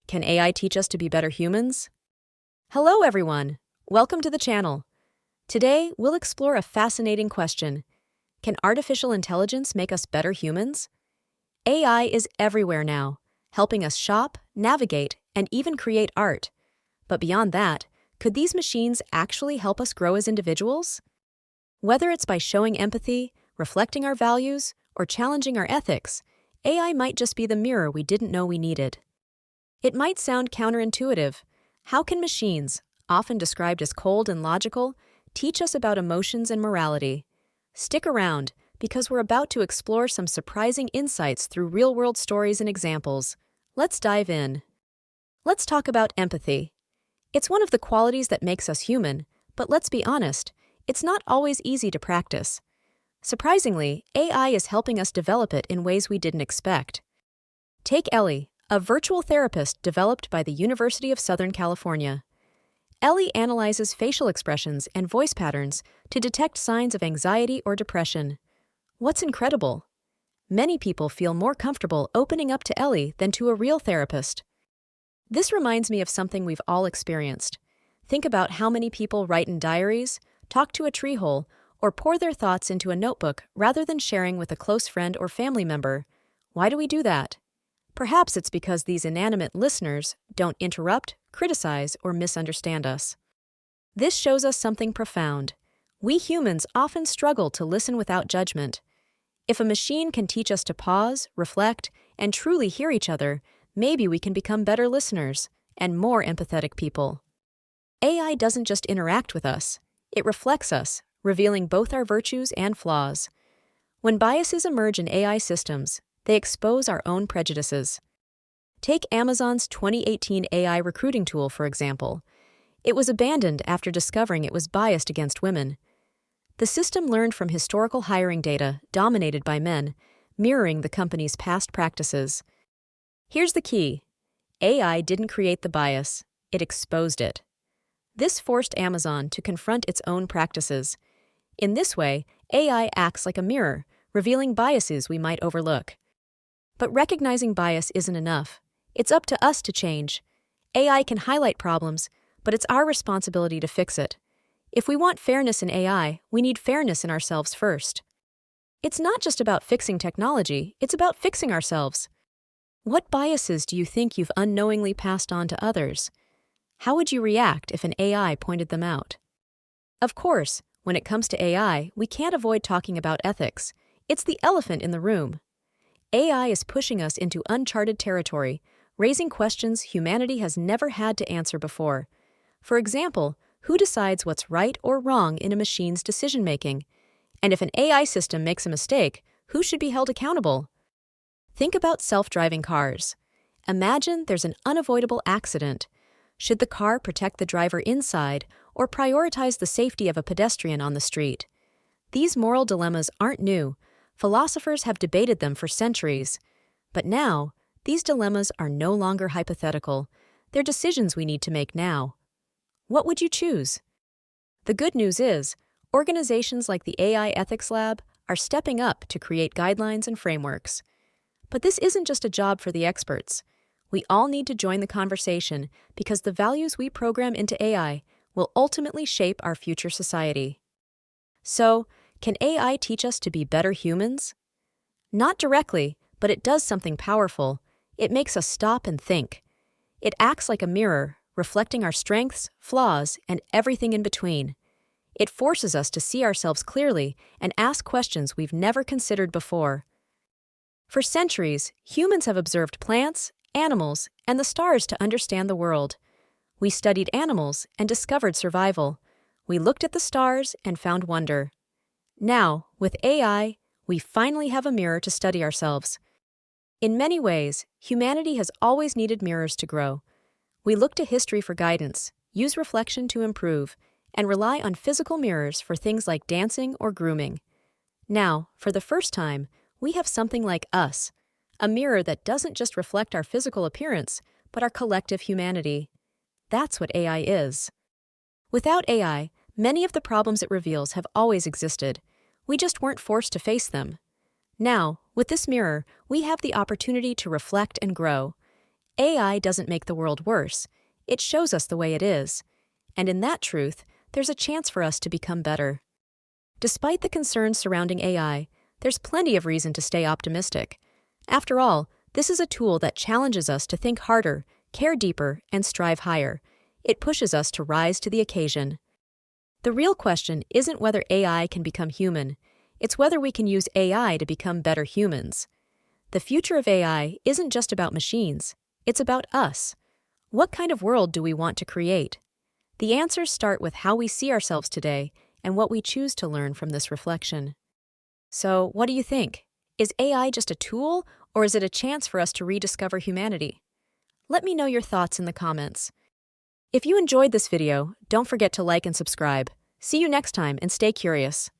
Can AI teach us to be better humans? Hello, everyone. Welcome to the channel. Today, we'll explore a fascinating question. Can artificial intelligence make us better humans? AI is everywhere now, helping us shop, navigate, and even create art. But beyond that, could these machines actually help us grow as individuals? Whether it's by showing empathy, reflecting our values, or challenging our ethics, AI might just be the mirror we didn't know we needed. It might sound counterintuitive. How can machines, often described as cold and logical, teach us about emotions and morality? Stick around, because we're about to explore some surprising insights through real-world stories and examples. Let's dive in. Let's talk about empathy. It's one of the qualities that makes us human, but let's be honest, it's not always easy to practice. Surprisingly, AI is helping us develop it in ways we didn't expect. Take Ellie, a virtual therapist developed by the University of Southern California. Ellie analyzes facial expressions and voice patterns to detect signs of anxiety or depression. What's incredible? Many people feel more comfortable opening up to Ellie than to a real therapist. This reminds me of something we've all experienced. Think about how many people write in diaries, talk to a tree hole, or pour their thoughts into a notebook rather than sharing with a close friend or family member. Why do we do that? Perhaps it's because these inanimate listeners don't interrupt, criticize, or misunderstand us. This shows us something profound. We humans often struggle to listen without judgment. If a machine can teach us to pause, reflect, and truly hear each other, maybe we can become better listeners and more empathetic people. AI doesn't just interact with us, it reflects us, revealing both our virtues and flaws. When biases emerge in AI systems, they expose our own prejudices. Take Amazon's 2018 AI recruiting tool, for example. It was abandoned after discovering it was biased against women. The system learned from historical hiring data dominated by men, mirroring the company's past practices. Here's the key. AI didn't create the bias, it exposed it. This forced Amazon to confront its own practices. In this way, AI acts like a mirror, revealing biases we might overlook. But recognizing bias isn't enough. It's up to us to change. AI can highlight problems, but it's our responsibility to fix it. If we want fairness in AI, we need fairness in ourselves first. It's not just about fixing technology, it's about fixing ourselves. What biases do you think you've unknowingly passed on to others? How would you react if an AI pointed them out? Of course, when it comes to AI, we can't avoid talking about ethics. It's the elephant in the room. AI is pushing us into uncharted territory, raising questions humanity has never had to answer before. For example, who decides what's right or wrong in a machine's decision-making? And if an AI system makes a mistake, who should be held accountable? Think about self-driving cars. Imagine there's an unavoidable accident. Should the car protect the driver inside or prioritize the safety of a pedestrian on the street? These moral dilemmas aren't new. Philosophers have debated them for centuries. But now, these dilemmas are no longer hypothetical. They're decisions we need to make now. What would you choose? The good news is, organizations like the AI Ethics Lab are stepping up to create guidelines and frameworks. But this isn't just a job for the experts. We all need to join the conversation because the values we program into AI will ultimately shape our future society. So, can AI teach us to be better humans? Not directly, but it does something powerful. It makes us stop and think. It acts like a mirror, reflecting our strengths, flaws, and everything in between. It forces us to see ourselves clearly and ask questions we've never considered before. For centuries, humans have observed plants, animals, and the stars to understand the world. We studied animals and discovered survival. We looked at the stars and found wonder. Now, with AI, we finally have a mirror to study ourselves. In many ways, humanity has always needed mirrors to grow. We look to history for guidance, use reflection to improve, and rely on physical mirrors for things like dancing or grooming. Now, for the first time, we have something like us, a mirror that doesn't just reflect our physical appearance, but our collective humanity. That's what AI is. Without AI, many of the problems it reveals have always existed. We just weren't forced to face them. Now, with this mirror, we have the opportunity to reflect and grow. AI doesn't make the world worse, it shows us the way it is. And in that truth, there's a chance for us to become better. Despite the concerns surrounding AI, there's plenty of reason to stay optimistic. After all, this is a tool that challenges us to think harder, care deeper, and strive higher. It pushes us to rise to the occasion. The real question isn't whether AI can become human, it's whether we can use AI to become better humans. The future of AI isn't just about machines, it's about us. What kind of world do we want to create? The answers start with how we see ourselves today and what we choose to learn from this reflection. So, what do you think? Is AI just a tool, or is it a chance for us to rediscover humanity? Let me know your thoughts in the comments. If you enjoyed this video, don't forget to like and subscribe. See you next time and stay curious.